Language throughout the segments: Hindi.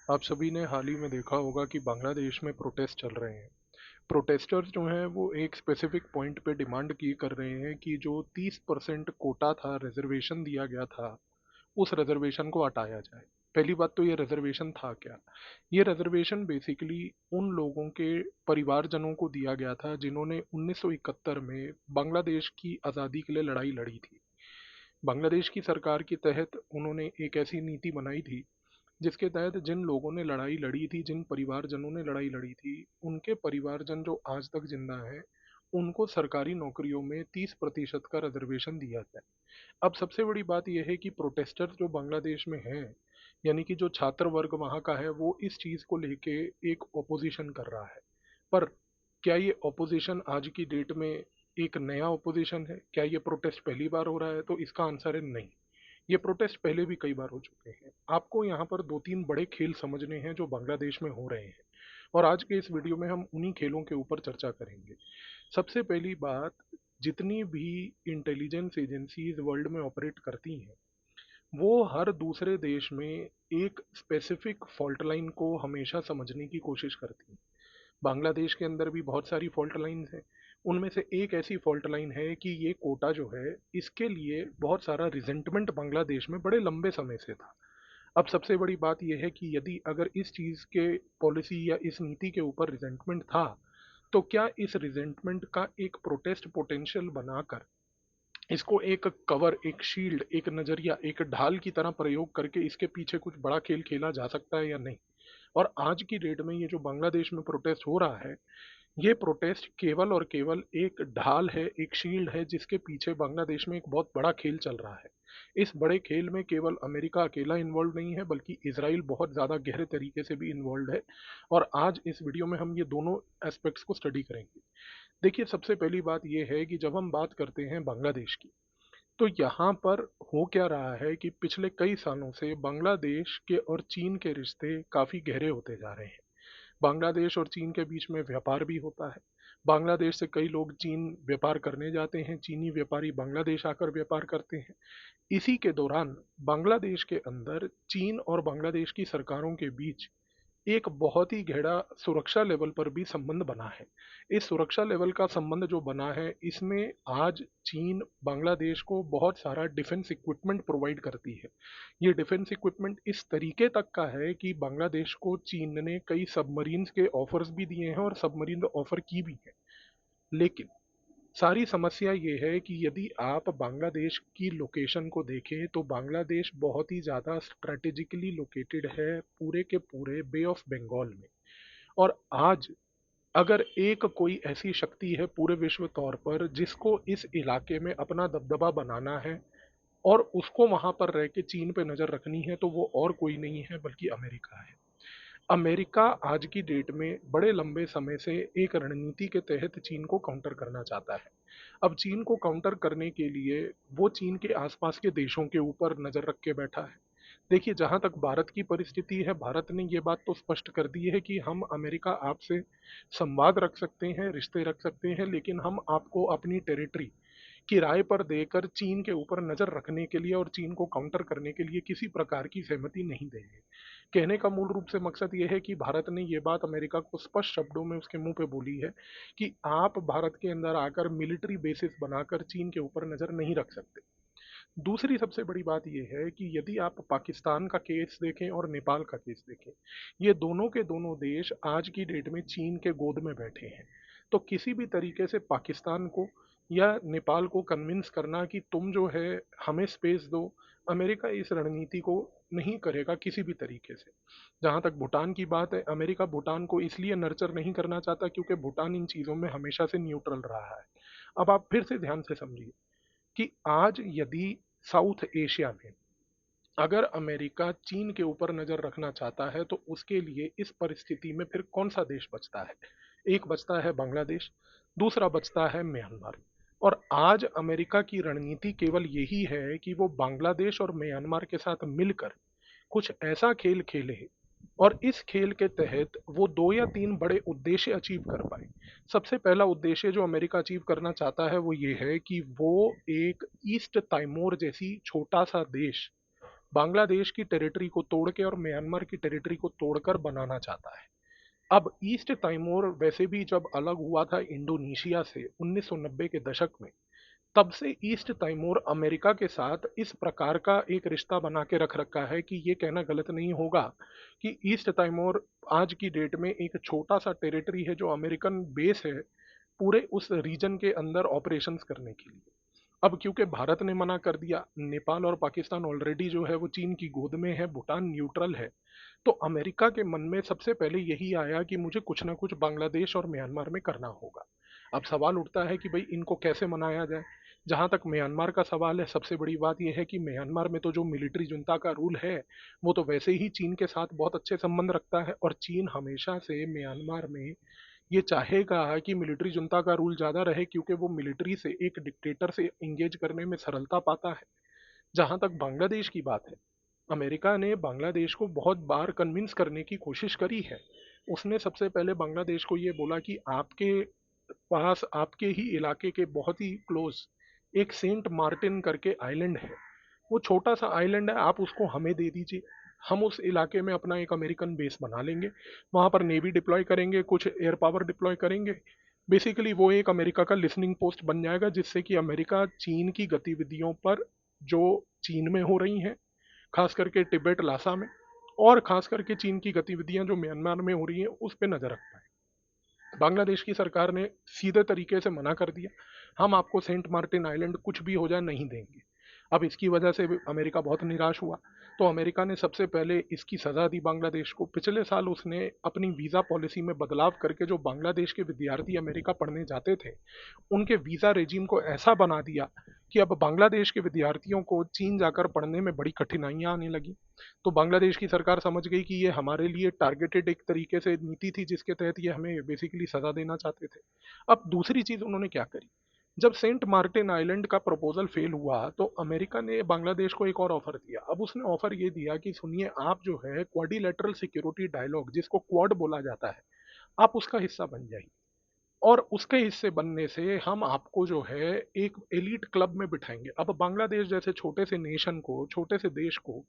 आप सभी ने हाल ही में देखा होगा कि बांग्लादेश में प्रोटेस्ट चल रहे हैं। प्रोटेस्टर्स जो हैं वो एक स्पेसिफिक पॉइंट पे डिमांड की कर रहे हैं कि जो 30% कोटा था, रिजर्वेशन दिया गया था, उस रिजर्वेशन को हटाया जाए। पहली बात तो ये रिजर्वेशन था क्या? ये रिजर्वेशन बेसिकली उन लोगों के परिवारजनों को दिया गया था जिन्होंने 1971 में बांग्लादेश की आज़ादी के लिए लड़ाई लड़ी थी। बांग्लादेश की सरकार के तहत उन्होंने एक ऐसी नीति बनाई थी जिसके तहत जिन लोगों ने लड़ाई लड़ी थी, जिन परिवारजनों ने लड़ाई लड़ी थी, उनके परिवारजन जो आज तक जिंदा हैं, उनको सरकारी नौकरियों में 30% का रिजर्वेशन दिया जाए। अब सबसे बड़ी बात यह है कि प्रोटेस्टर्स जो बांग्लादेश में हैं, यानी कि जो छात्र वर्ग वहाँ का है, वो इस चीज़ को लेके एक ओपोजिशन कर रहा है। पर क्या ये ओपोजिशन आज की डेट में एक नया ओपोजिशन है? क्या ये प्रोटेस्ट पहली बार हो रहा है? तो इसका आंसर है नहीं। ये प्रोटेस्ट पहले भी कई बार हो चुके हैं। आपको यहाँ पर दो तीन बड़े खेल समझने हैं जो बांग्लादेश में हो रहे हैं, और आज के इस वीडियो में हम उन्हीं खेलों के ऊपर चर्चा करेंगे। सबसे पहली बात, जितनी भी इंटेलिजेंस एजेंसीज वर्ल्ड में ऑपरेट करती हैं, वो हर दूसरे देश में एक स्पेसिफिक फॉल्ट लाइन को हमेशा समझने की कोशिश करती हैं। बांग्लादेश के अंदर भी बहुत सारी फॉल्ट लाइंस हैं। उनमें से एक ऐसी फॉल्ट लाइन है कि ये कोटा जो है, इसके लिए बहुत सारा रिजेंटमेंट बांग्लादेश में बड़े लंबे समय से था। अब सबसे बड़ी बात यह है कि यदि अगर इस चीज़ के पॉलिसी या इस नीति के ऊपर रिजेंटमेंट था, तो क्या इस रिजेंटमेंट का एक प्रोटेस्ट पोटेंशियल बनाकर इसको एक कवर, एक शील्ड, एक नजरिया, एक ढाल की तरह प्रयोग करके इसके पीछे कुछ बड़ा खेल खेला जा सकता है या नहीं? और आज की डेट में ये जो बांग्लादेश में प्रोटेस्ट हो रहा है, ये प्रोटेस्ट केवल और केवल एक ढाल है, एक शील्ड है, जिसके पीछे बांग्लादेश में एक बहुत बड़ा खेल चल रहा है। इस बड़े खेल में केवल अमेरिका अकेला इन्वॉल्व नहीं है, बल्कि इसराइल बहुत ज़्यादा गहरे तरीके से भी इन्वॉल्व है। और आज इस वीडियो में हम ये दोनों एस्पेक्ट्स को स्टडी करेंगे। देखिए, सबसे पहली बात ये है कि जब हम बात करते हैं बांग्लादेश की, तो यहाँ पर हो क्या रहा है कि पिछले कई सालों से बांग्लादेश के और चीन के रिश्ते काफ़ी गहरे होते जा रहे हैं। बांग्लादेश और चीन के बीच में व्यापार भी होता है। बांग्लादेश से कई लोग चीन व्यापार करने जाते हैं, चीनी व्यापारी बांग्लादेश आकर व्यापार करते हैं। इसी के दौरान बांग्लादेश के अंदर चीन और बांग्लादेश की सरकारों के बीच एक बहुत ही गहरा सुरक्षा लेवल पर भी संबंध बना है। इस सुरक्षा लेवल का संबंध जो बना है, इसमें आज चीन बांग्लादेश को बहुत सारा डिफेंस इक्विपमेंट प्रोवाइड करती है। ये डिफेंस इक्विपमेंट इस तरीके तक का है कि बांग्लादेश को चीन ने कई सबमरीन्स के ऑफर्स भी दिए हैं और सबमरीन ऑफर की भी है। लेकिन सारी समस्या ये है कि यदि आप बांग्लादेश की लोकेशन को देखें, तो बांग्लादेश बहुत ही ज़्यादा स्ट्रैटेजिकली लोकेटेड है पूरे के पूरे बे ऑफ बंगाल में। और आज अगर एक कोई ऐसी शक्ति है पूरे विश्व तौर पर जिसको इस इलाके में अपना दबदबा बनाना है और उसको वहां पर रह के चीन पे नजर रखनी है, तो वो और कोई नहीं है बल्कि अमेरिका है। अमेरिका आज की डेट में बड़े लंबे समय से एक रणनीति के तहत चीन को काउंटर करना चाहता है। अब चीन को काउंटर करने के लिए वो चीन के आसपास के देशों के ऊपर नजर रख के बैठा है। देखिए, जहां तक भारत की परिस्थिति है, भारत ने ये बात तो स्पष्ट कर दी है कि हम अमेरिका आपसे संवाद रख सकते हैं, रिश्ते रख सकते हैं, लेकिन हम आपको अपनी टेरिटरी किराए पर देकर चीन के ऊपर नजर रखने के लिए और चीन को काउंटर करने के लिए किसी प्रकार की सहमति नहीं देंगे। कहने का मूल रूप से मकसद ये है कि भारत ने ये बात अमेरिका को स्पष्ट शब्दों में उसके मुंह पे बोली है कि आप भारत के अंदर आकर मिलिट्री बेसिस बनाकर चीन के ऊपर नजर नहीं रख सकते। दूसरी सबसे बड़ी बात यह है कि यदि आप पाकिस्तान का केस देखें और नेपाल का केस देखें, ये दोनों के दोनों देश आज की डेट में चीन के गोद में बैठे हैं। तो किसी भी तरीके से पाकिस्तान को या नेपाल को कन्विंस करना कि तुम जो है हमें स्पेस दो, अमेरिका इस रणनीति को नहीं करेगा किसी भी तरीके से। जहां तक भूटान की बात है, अमेरिका भूटान को इसलिए नर्चर नहीं करना चाहता क्योंकि भूटान इन चीज़ों में हमेशा से न्यूट्रल रहा है। अब आप फिर से ध्यान से समझिए कि आज यदि साउथ एशिया में अगर अमेरिका चीन के ऊपर नजर रखना चाहता है, तो उसके लिए इस परिस्थिति में फिर कौन सा देश बचता है? एक बचता है बांग्लादेश, दूसरा बचता है म्यांमार। और आज अमेरिका की रणनीति केवल यही है कि वो बांग्लादेश और म्यांमार के साथ मिलकर कुछ ऐसा खेल खेले और इस खेल के तहत वो दो या तीन बड़े उद्देश्य अचीव कर पाए। सबसे पहला उद्देश्य जो अमेरिका अचीव करना चाहता है वो ये है कि वो एक ईस्ट ताइमोर जैसी छोटा सा देश बांग्लादेश की टेरिटरी को तोड़ के और म्यांमार की टेरिटरी को तोड़कर बनाना चाहता है। अब ईस्ट तिमोर वैसे भी जब अलग हुआ था इंडोनेशिया से 1990 के दशक में, तब से ईस्ट तिमोर अमेरिका के साथ इस प्रकार का एक रिश्ता बना के रख रखा है कि ये कहना गलत नहीं होगा कि ईस्ट तिमोर आज की डेट में एक छोटा सा टेरिटरी है जो अमेरिकन बेस है पूरे उस रीजन के अंदर ऑपरेशंस करने के लिए। अब क्योंकि भारत ने मना कर दिया, नेपाल और पाकिस्तान ऑलरेडी जो है वो चीन की गोद में है, भूटान न्यूट्रल है, तो अमेरिका के मन में सबसे पहले यही आया कि मुझे कुछ ना कुछ बांग्लादेश और म्यांमार में करना होगा। अब सवाल उठता है कि भाई इनको कैसे मनाया जाए। जहां तक म्यांमार का सवाल है, सबसे बड़ी बात यह है कि म्यांमार में तो जो मिलिट्री जुंता का रूल है वो तो वैसे ही चीन के साथ बहुत अच्छे संबंध रखता है, और चीन हमेशा से म्यांमार में ये चाहेगा कि मिलिट्री जुंता का रूल ज़्यादा रहे, क्योंकि वो मिलिट्री से एक डिक्टेटर से इंगेज करने में सरलता पाता है। जहाँ तक बांग्लादेश की बात है, अमेरिका ने बांग्लादेश को बहुत बार कन्विंस करने की कोशिश करी है। उसने सबसे पहले बांग्लादेश को ये बोला कि आपके पास आपके ही इलाके के बहुत ही क्लोज एक सेंट मार्टिन करके आइलैंड है, वो छोटा सा आइलैंड है, आप उसको हमें दे दीजिए। हम उस इलाके में अपना एक अमेरिकन बेस बना लेंगे, वहाँ पर नेवी डिप्लॉय करेंगे, कुछ एयर पावर डिप्लॉय करेंगे। बेसिकली वो एक अमेरिका का लिसनिंग पोस्ट बन जाएगा, जिससे कि अमेरिका चीन की गतिविधियों पर जो चीन में हो रही हैं, खास करके तिब्बत लासा में, और खास करके चीन की गतिविधियां जो म्यांमार में हो रही हैं उस पर नजर रख पाए। बांग्लादेश की सरकार ने सीधे तरीके से मना कर दिया, हम आपको सेंट मार्टिन आइलैंड कुछ भी हो जाए नहीं देंगे। अब इसकी वजह से अमेरिका बहुत निराश हुआ, तो अमेरिका ने सबसे पहले इसकी सजा दी बांग्लादेश को। पिछले साल उसने अपनी वीज़ा पॉलिसी में बदलाव करके जो बांग्लादेश के विद्यार्थी अमेरिका पढ़ने जाते थे उनके वीज़ा रेजिम को ऐसा बना दिया कि अब बांग्लादेश के विद्यार्थियों को चीन जाकर पढ़ने में बड़ी कठिनाइयां आने लगी। तो बांग्लादेश की सरकार समझ गई कि ये हमारे लिए टारगेटेड एक तरीके से नीति थी, जिसके तहत ये हमें बेसिकली सजा देना चाहते थे। अब दूसरी चीज उन्होंने क्या करी, जब सेंट मार्टिन आइलैंड का प्रपोजल फेल हुआ तो अमेरिका ने बांग्लादेश को एक और ऑफर दिया। अब उसने ऑफर ये दिया कि सुनिए, आप जो है क्वाड्रिलेटरल सिक्योरिटी डायलॉग, जिसको क्वाड बोला जाता है, आप उसका हिस्सा बन जाइए, और उसके हिस्से बनने से हम आपको जो है एक एलीट क्लब में बिठाएंगे। अब बांग्लादेश जैसे छोटे से नेशन को, छोटे से देश को,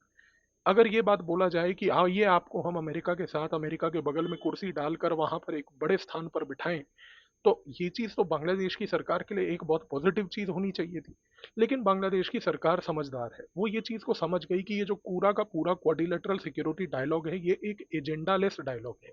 अगर ये बात बोला जाए कि ये आपको हम अमेरिका के साथ अमेरिका के बगल में कुर्सी डालकर वहां पर एक बड़े स्थान पर बिठाएं, तो ये चीज़ तो बांग्लादेश की सरकार के लिए एक बहुत पॉजिटिव चीज़ होनी चाहिए थी। लेकिन बांग्लादेश की सरकार समझदार है, वो ये चीज़ को समझ गई कि ये जो पूरा का पूरा क्वाड्रिलेटरल सिक्योरिटी डायलॉग है ये एक एजेंडा लेस डायलॉग है।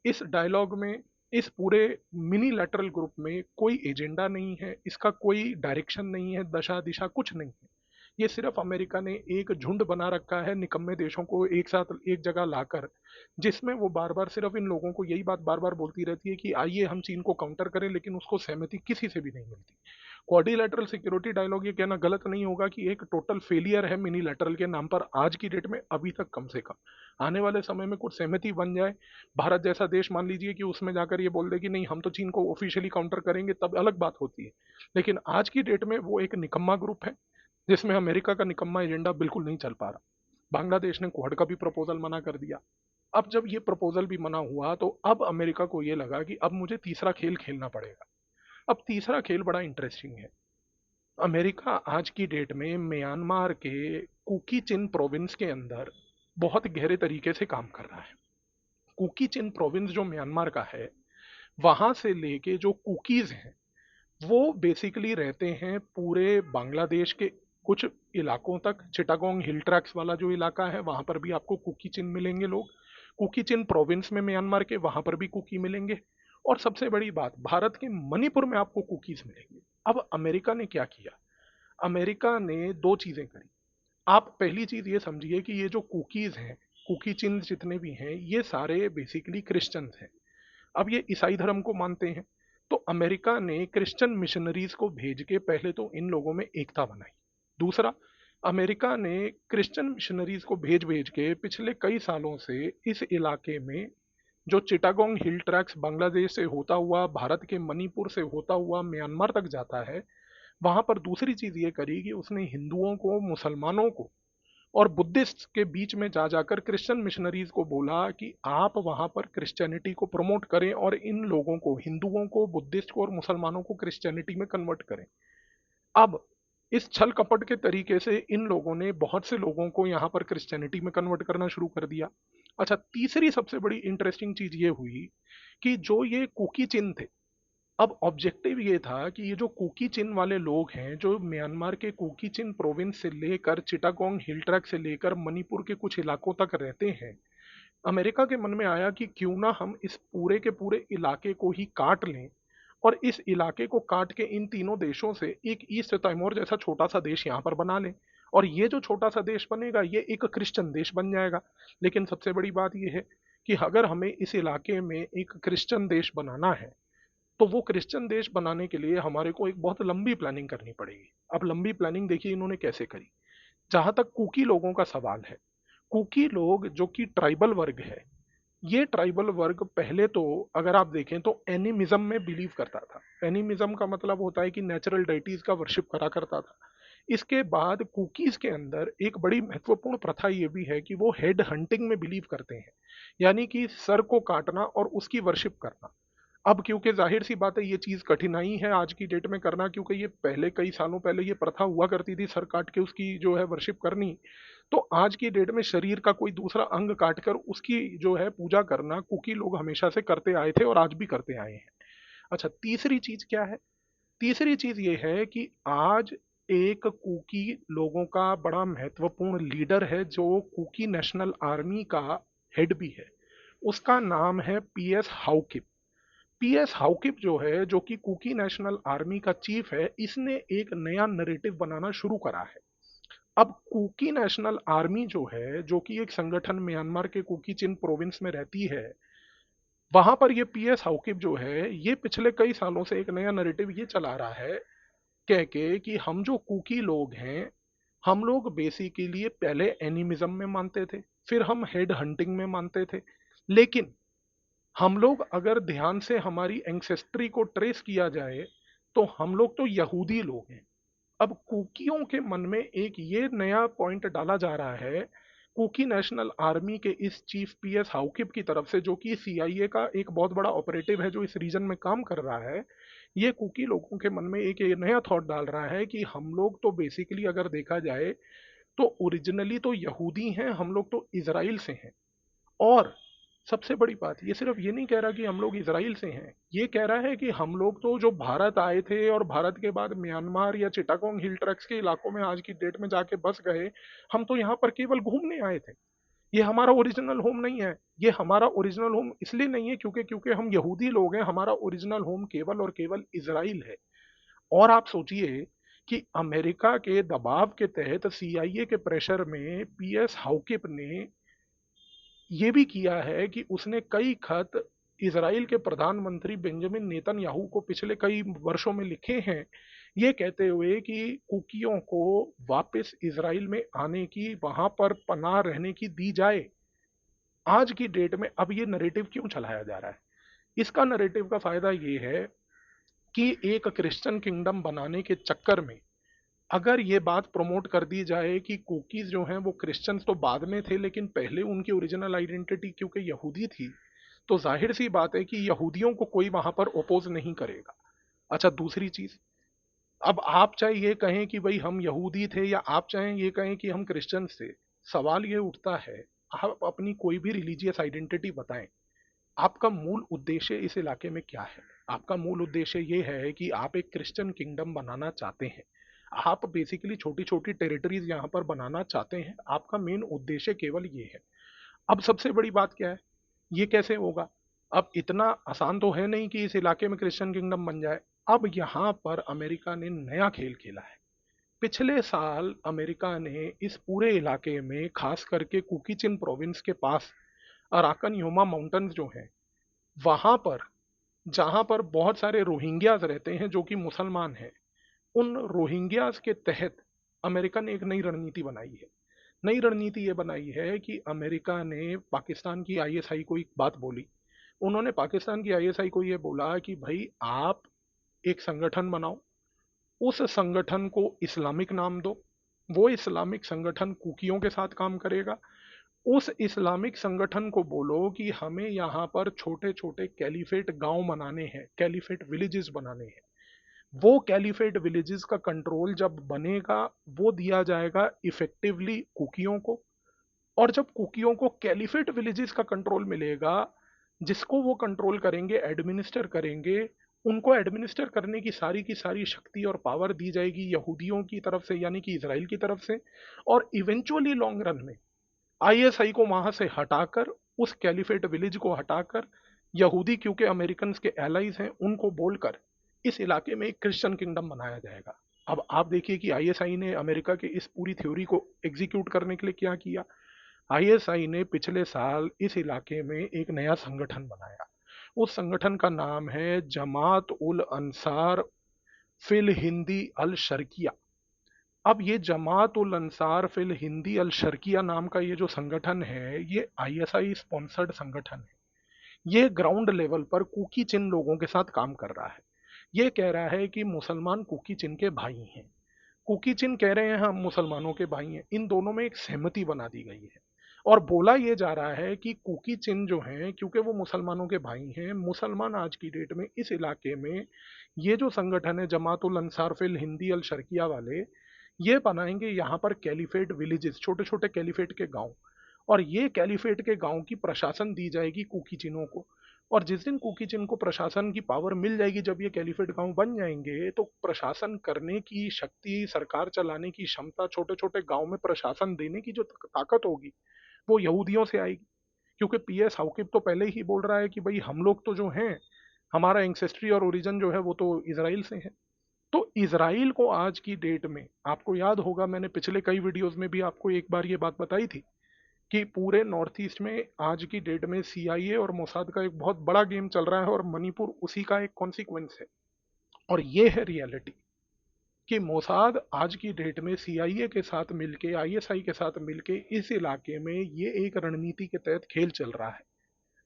इस डायलॉग में, इस पूरे मिनी लैटरल ग्रुप में कोई एजेंडा नहीं है, इसका कोई डायरेक्शन नहीं है, दशा दिशा कुछ नहीं है। ये सिर्फ अमेरिका ने एक झुंड बना रखा है निकम्मे देशों को एक साथ एक जगह लाकर, जिसमें वो बार बार सिर्फ इन लोगों को यही बात बार बार बोलती रहती है कि आइए हम चीन को काउंटर करें, लेकिन उसको सहमति किसी से भी नहीं मिलती। क्वाड्रिलेटरल सिक्योरिटी डायलॉग, ये कहना गलत नहीं होगा कि एक टोटल फेलियर है मिनी लैटरल के नाम पर आज की डेट में, अभी तक कम से कम। आने वाले समय में कुछ सहमति बन जाए, भारत जैसा देश मान लीजिए कि उसमें जाकर ये बोल दे कि नहीं हम तो चीन को ऑफिशियली काउंटर करेंगे, तब अलग बात होती है। लेकिन आज की डेट में वो एक निकम्मा ग्रुप है, जिसमें अमेरिका का निकम्मा एजेंडा बिल्कुल नहीं चल पा रहा। बांग्लादेश ने क्वाड का भी प्रपोजल मना कर दिया। अब जब ये प्रपोजल भी मना हुआ तो अब अमेरिका को ये लगा कि अब मुझे तीसरा खेल खेलना पड़ेगा। अब तीसरा खेल बड़ा इंटरेस्टिंग है। अमेरिका आज की डेट में म्यांमार के कुकी चिन प्रोविंस के अंदर बहुत गहरे तरीके से काम कर रहा है। कुकी चिन प्रोविंस जो म्यांमार का है, वहां से लेके जो कुकीज हैं वो बेसिकली रहते हैं पूरे बांग्लादेश के कुछ इलाकों तक। चिटागोंग हिल ट्रैक्स वाला जो इलाका है वहां पर भी आपको कुकी चिन मिलेंगे लोग। कुकी चिन प्रोविंस में म्यांमार के, वहां पर भी कुकी मिलेंगे। और सबसे बड़ी बात, भारत के मणिपुर में आपको कुकीज मिलेंगे। अब अमेरिका ने क्या किया, अमेरिका ने दो चीजें करी। आप पहली चीज ये समझिए कि ये जो कुकीज हैं, कुकी चिन्ह जितने भी हैं, ये सारे बेसिकली क्रिश्चियंस हैं। अब ये ईसाई धर्म को मानते हैं। तो अमेरिका ने क्रिश्चियन मिशनरीज को भेज के पहले तो इन लोगों में एकता बनाई। दूसरा, अमेरिका ने क्रिश्चियन मिशनरीज को भेज भेज के पिछले कई सालों से इस इलाके में, जो चिटागोंग हिल ट्रैक्स बांग्लादेश से होता हुआ, भारत के मणिपुर से होता हुआ म्यांमार तक जाता है, वहां पर दूसरी चीज ये करी कि उसने हिंदुओं को, मुसलमानों को और बुद्धिस्ट के बीच में जा जाकर क्रिश्चियन मिशनरीज को बोला कि आप वहां पर क्रिश्चियनिटी को प्रमोट करें और इन लोगों को, हिंदुओं को, बुद्धिस्ट को और मुसलमानों को क्रिश्चियनिटी में कन्वर्ट करें। अब इस छल कपट के तरीके से इन लोगों ने बहुत से लोगों को यहाँ पर क्रिश्चियनिटी में कन्वर्ट करना शुरू कर दिया। अच्छा, तीसरी सबसे बड़ी इंटरेस्टिंग चीज ये हुई कि जो ये कुकी चिन्ह थे, अब ऑब्जेक्टिव ये था कि ये जो कुकी चिन वाले लोग हैं, जो म्यांमार के कुकी चिन प्रोविंस से लेकर चिटागोंग हिल ट्रैक से लेकर मणिपुर के कुछ इलाकों तक रहते हैं, अमेरिका के मन में आया कि क्यों ना हम इस पूरे के पूरे इलाके को ही काट लें और इस इलाके को काट के इन तीनों देशों से एक ईस्ट तिमोर जैसा छोटा सा देश यहाँ पर बना लें। और ये जो छोटा सा देश बनेगा ये एक क्रिश्चियन देश बन जाएगा। लेकिन सबसे बड़ी बात यह है कि अगर हमें इस इलाके में एक क्रिश्चियन देश बनाना है तो वो क्रिश्चियन देश बनाने के लिए हमारे को एक बहुत लंबी प्लानिंग करनी पड़ेगी। अब लंबी प्लानिंग देखिए इन्होंने कैसे करी। जहां तक कुकी लोगों का सवाल है, कुकी लोग जो कि ट्राइबल वर्ग है, ये ट्राइबल वर्ग पहले तो अगर आप देखें तो एनिमिज्म में बिलीव करता था। एनिमिज्म का मतलब होता है कि नेचुरल डाइटीज का वर्शिप करा करता था। इसके बाद कुकीज के अंदर एक बड़ी महत्वपूर्ण प्रथा ये भी है कि वो हेड हंटिंग में बिलीव करते हैं, यानी कि सर को काटना और उसकी वर्शिप करना। अब क्योंकि जाहिर सी बात है ये चीज कठिनाई है आज की डेट में करना, क्योंकि ये पहले कई सालों पहले ये प्रथा हुआ करती थी सर काट के उसकी जो है वर्शिप करनी। तो आज की डेट में शरीर का कोई दूसरा अंग काट कर उसकी जो है पूजा करना कुकी लोग हमेशा से करते आए थे और आज भी करते आए हैं। अच्छा, तीसरी चीज क्या है? तीसरी चीज ये है कि आज एक कुकी लोगों का बड़ा महत्वपूर्ण लीडर है जो कुकी नेशनल आर्मी का हेड भी है। उसका नाम है पीएस हाउकिप। पीएस हाउकिप जो है, जो कि कुकी नेशनल आर्मी का चीफ है, इसने एक नया नैरेटिव बनाना शुरू करा है। अब कुकी नेशनल आर्मी जो है, जो कि एक संगठन म्यांमार के कुकी चिन प्रोविंस में रहती है, वहां पर ये पीएस हाउकिप जो है, ये पिछले कई सालों से एक नया नैरेटिव ये चला रहा है कह के कि हम जो कुकी लोग हैं, हम लोग बेसिकली पहले एनिमिज्म में मानते थे, फिर हम हेड हंटिंग में मानते थे, लेकिन हम लोग अगर ध्यान से हमारी एंसेस्ट्री को ट्रेस किया जाए तो हम लोग तो यहूदी लोग हैं। अब कुकियों के मन में एक ये नया पॉइंट डाला जा रहा है कुकी नेशनल आर्मी के इस चीफ पीएस हाउकिप की तरफ से, जो कि सीआईए का एक बहुत बड़ा ऑपरेटिव है जो इस रीजन में काम कर रहा है। ये कुकी लोगों के मन में एक ये नया थॉट डाल रहा है कि हम लोग तो बेसिकली अगर देखा जाए तो ओरिजिनली तो यहूदी हैं, हम लोग तो इजराइल से हैं। और सबसे बड़ी बात, ये सिर्फ ये नहीं कह रहा कि हम लोग इजराइल से हैं, ये कह रहा है कि हम लोग तो जो भारत आए थे और भारत के बाद म्यांमार या चिटागोंग हिल ट्रैक्स के इलाकों में आज की डेट में जाके बस गए, हम तो यहाँ पर केवल घूमने आए थे। ये हमारा ओरिजिनल होम नहीं है। ये हमारा ओरिजिनल होम इसलिए नहीं है क्योंकि क्योंकि हम यहूदी लोग हैं। हमारा ओरिजिनल होम केवल और केवल इजराइल है। और आप सोचिए कि अमेरिका के दबाव के तहत सीआईए के प्रेशर में पीएस हाउकिप ने ये भी किया है कि उसने कई खत इजराइल के प्रधानमंत्री बेंजामिन नेतन्याहू को पिछले कई वर्षों में लिखे हैं, ये कहते हुए कि कुकियों को वापस इजराइल में आने की, वहां पर पनाह रहने की दी जाए। आज की डेट में अब ये नरेटिव क्यों चलाया जा रहा है? इसका नरेटिव का फायदा ये है कि एक क्रिश्चियन किंगडम बनाने के चक्कर में अगर ये बात प्रमोट कर दी जाए कि कुकीज जो हैं वो क्रिश्चियंस तो बाद में थे, लेकिन पहले उनकी ओरिजिनल आइडेंटिटी क्योंकि यहूदी थी, तो जाहिर सी बात है कि यहूदियों को कोई वहां पर ओपोज नहीं करेगा। अच्छा, दूसरी चीज, अब आप चाहे ये कहें कि भाई हम यहूदी थे या आप चाहे ये कहें कि हम क्रिश्चियंस थे, सवाल ये उठता है, आप अपनी कोई भी रिलीजियस आइडेंटिटी बताएं, आपका मूल उद्देश्य इस इलाके में क्या है? आपका मूल उद्देश्य ये है कि आप एक क्रिश्चियन किंगडम बनाना चाहते हैं। आप बेसिकली छोटी छोटी टेरिटरीज यहाँ पर बनाना चाहते हैं। आपका मेन उद्देश्य केवल ये है। अब सबसे बड़ी बात क्या है, ये कैसे होगा? अब इतना आसान तो है नहीं कि इस इलाके में क्रिश्चियन किंगडम बन जाए। अब यहाँ पर अमेरिका ने नया खेल खेला है। पिछले साल अमेरिका ने इस पूरे इलाके में, खास करके कुकीचिन प्रोविंस के पास अराकन योमा माउंटेन्स जो हैं, वहां पर जहां पर बहुत सारे रोहिंग्याज रहते हैं जो कि मुसलमान हैं, उन रोहिंग्याज के तहत अमेरिका ने एक नई रणनीति बनाई है। नई रणनीति ये बनाई है कि अमेरिका ने पाकिस्तान की आईएसआई को एक बात बोली। उन्होंने पाकिस्तान की आईएसआई को ये बोला कि भाई आप एक संगठन बनाओ, उस संगठन को इस्लामिक नाम दो, वो इस्लामिक संगठन कुकियों के साथ काम करेगा। उस इस्लामिक संगठन को बोलो कि हमें यहाँ पर छोटे छोटे कैलिफेट गांव बनाने हैं, कैलिफेट विलेजेस बनाने हैं। वो कैलिफेट विलेजेस का कंट्रोल जब बनेगा, वो दिया जाएगा इफेक्टिवली कुकियों को। और जब कुकियों को कैलिफेट विलेजेस का कंट्रोल मिलेगा, जिसको वो कंट्रोल करेंगे, एडमिनिस्टर करेंगे, उनको एडमिनिस्टर करने की सारी शक्ति और पावर दी जाएगी यहूदियों की तरफ से, यानी कि इसराइल की तरफ से। और इवेंचुअली लॉन्ग रन में आईएसआई को वहां से हटाकर, उस कैलिफेट विलेज को हटाकर, यहूदी क्योंकि अमेरिकन के एलाइज हैं उनको बोलकर इस इलाके में एक क्रिश्चियन किंगडम बनाया जाएगा। अब आप देखिए कि आईएसआई ने अमेरिका के इस पूरी थ्योरी को एग्जीक्यूट करने के लिए क्या किया। आईएसआई ने पिछले साल इस इलाके में एक नया संगठन बनाया। उस संगठन का नाम है जमात उल अंसार फिल हिंदी अल शर्किया। अब ये जमात उल अंसार फिल हिंदी अल शर्किया नाम का ये जो संगठन है, ये आईएसआई स्पॉन्सर्ड संगठन है। ये ग्राउंड लेवल पर कुकी चिन लोगों के साथ काम कर रहा है। ये कह रहा है कि मुसलमान कुकी चिन के भाई हैं, कुकी चिन कह रहे हैं हम मुसलमानों के भाई हैं। इन दोनों में एक सहमति बना दी गई है और बोला ये जा रहा है कि कुकी चिन जो हैं, क्योंकि वो मुसलमानों के भाई हैं, मुसलमान आज की डेट में इस इलाके में ये जो संगठन है जमातुल अंसार फिल हिंदी अल शर्किया वाले, ये बनाएंगे यहाँ पर कैलिफेट विलेजेस, छोटे छोटे कैलिफेट के गांव। और ये कैलिफेट के गांव की प्रशासन दी जाएगी कुकी चिनों को। और जिस दिन कुकी चिन को प्रशासन की पावर मिल जाएगी, जब ये कैलिफेट गांव बन जाएंगे, तो प्रशासन करने की शक्ति, सरकार चलाने की क्षमता, छोटे छोटे गांव में प्रशासन देने की जो ताकत होगी, वो यहूदियों से आएगी। क्योंकि पीएस हाउकिब तो पहले ही बोल रहा है कि भाई हम लोग तो जो हैं, हमारा एंसेस्ट्री और ओरिजिन जो है वो तो इसराइल से है। तो इसराइल को आज की डेट में, आपको याद होगा मैंने पिछले कई वीडियोस में भी आपको एक बार ये बात बताई थी कि पूरे नॉर्थ ईस्ट में आज की डेट में सीआईए और मोसाद का एक बहुत बड़ा गेम चल रहा है और मणिपुर उसी का एक कॉन्सिक्वेंस है। और ये है रियलिटी कि मोसाद आज की डेट में सीआईए के साथ मिलके, आईएसआई के साथ मिलके इस इलाके में ये एक रणनीति के तहत खेल चल रहा है।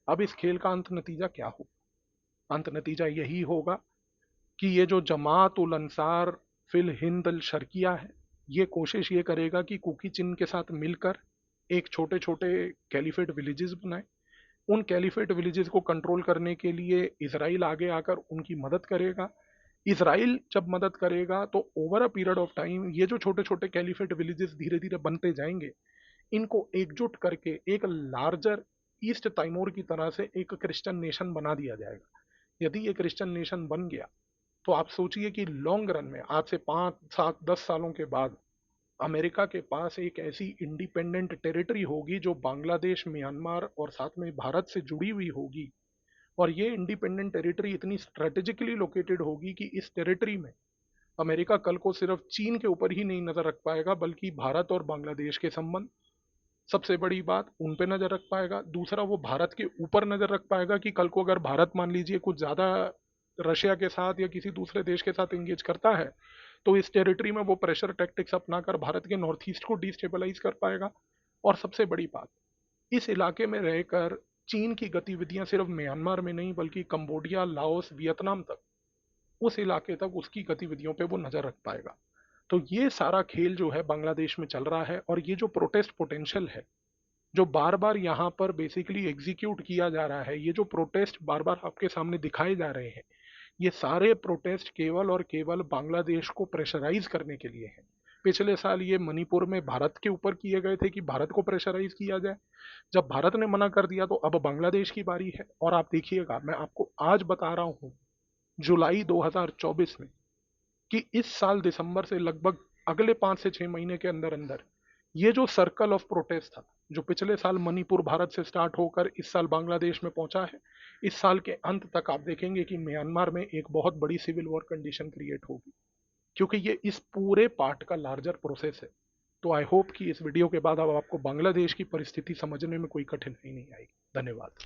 अब इस खेल का अंत नतीजा क्या हो? अंत नतीजा यही होगा कि ये जो जमात उल अंसार फिल हिंद अल शर्किया है, ये कोशिश ये करेगा कि कुकी चिन के साथ मिलकर एक छोटे छोटे कैलिफेट विलेजेस बनाए। उन कैलिफेट विलेजेस को कंट्रोल करने के लिए इसराइल आगे आकर उनकी मदद करेगा। इसराइल जब मदद करेगा तो over a period of time ये जो छोटे छोटे कैलिफेट विलेजेस धीरे धीरे बनते जाएंगे। इनको एकजुट करके एक लार्जर ईस्ट ताइमोर की तरह से एक क्रिश्चियन नेशन बना दिया जाएगा। यदि ये क्रिश्चियन नेशन बन गया, तो आप सोचिए कि लॉन्ग रन में, आज से 5 7 10 सालों के बाद, अमेरिका के पास एक ऐसी इंडिपेंडेंट टेरिटरी होगी जो बांग्लादेश, म्यांमार और साथ में भारत से जुड़ी हुई होगी। और ये इंडिपेंडेंट टेरिटरी इतनी स्ट्रेटेजिकली लोकेटेड होगी कि इस टेरिटरी में अमेरिका कल को सिर्फ चीन के ऊपर ही नहीं नजर रख पाएगा, बल्कि भारत और बांग्लादेश के संबंध, सबसे बड़ी बात, उन पे नजर रख पाएगा। दूसरा, वो भारत के ऊपर नजर रख पाएगा कि कल को अगर भारत मान लीजिए कुछ ज्यादा रशिया के साथ या किसी दूसरे देश के साथ एंगेज करता है, तो इस टेरिटरी में वो प्रेशर टैक्टिक्स अपनाकर भारत के नॉर्थ ईस्ट को डिस्टेबलाइज कर पाएगा। और सबसे बड़ी बात, इस इलाके में रहकर चीन की गतिविधियां सिर्फ म्यांमार में नहीं, बल्कि कंबोडिया, लाओस, वियतनाम तक, उस इलाके तक उसकी गतिविधियों पे वो नजर रख पाएगा। तो ये सारा खेल जो है बांग्लादेश में चल रहा है। और ये जो प्रोटेस्ट पोटेंशियल है, जो बार बार यहाँ पर बेसिकली एग्जीक्यूट किया जा रहा है, ये जो प्रोटेस्ट बार बार आपके सामने दिखाए जा रहे हैं, ये सारे प्रोटेस्ट केवल और केवल बांग्लादेश को प्रेशराइज करने के लिए हैं। पिछले साल ये मणिपुर में भारत के ऊपर किए गए थे कि भारत को प्रेशराइज किया जाए। जब भारत ने मना कर दिया तो अब बांग्लादेश की बारी है। और आप देखिएगा, मैं आपको आज बता रहा हूँ, जुलाई 2024 में, कि इस साल दिसंबर से लगभग अगले 5 से 6 महीने के अंदर अंदर ये जो सर्कल ऑफ प्रोटेस्ट था, जो पिछले साल मणिपुर भारत से स्टार्ट होकर इस साल बांग्लादेश में पहुंचा है, इस साल के अंत तक आप देखेंगे कि म्यांमार में एक बहुत बड़ी सिविल वॉर कंडीशन क्रिएट होगी। क्योंकि ये इस पूरे पार्ट का लार्जर प्रोसेस है। तो आई होप कि इस वीडियो के बाद अब आपको बांग्लादेश की परिस्थिति समझने में कोई कठिनाई नहीं आएगी। धन्यवाद।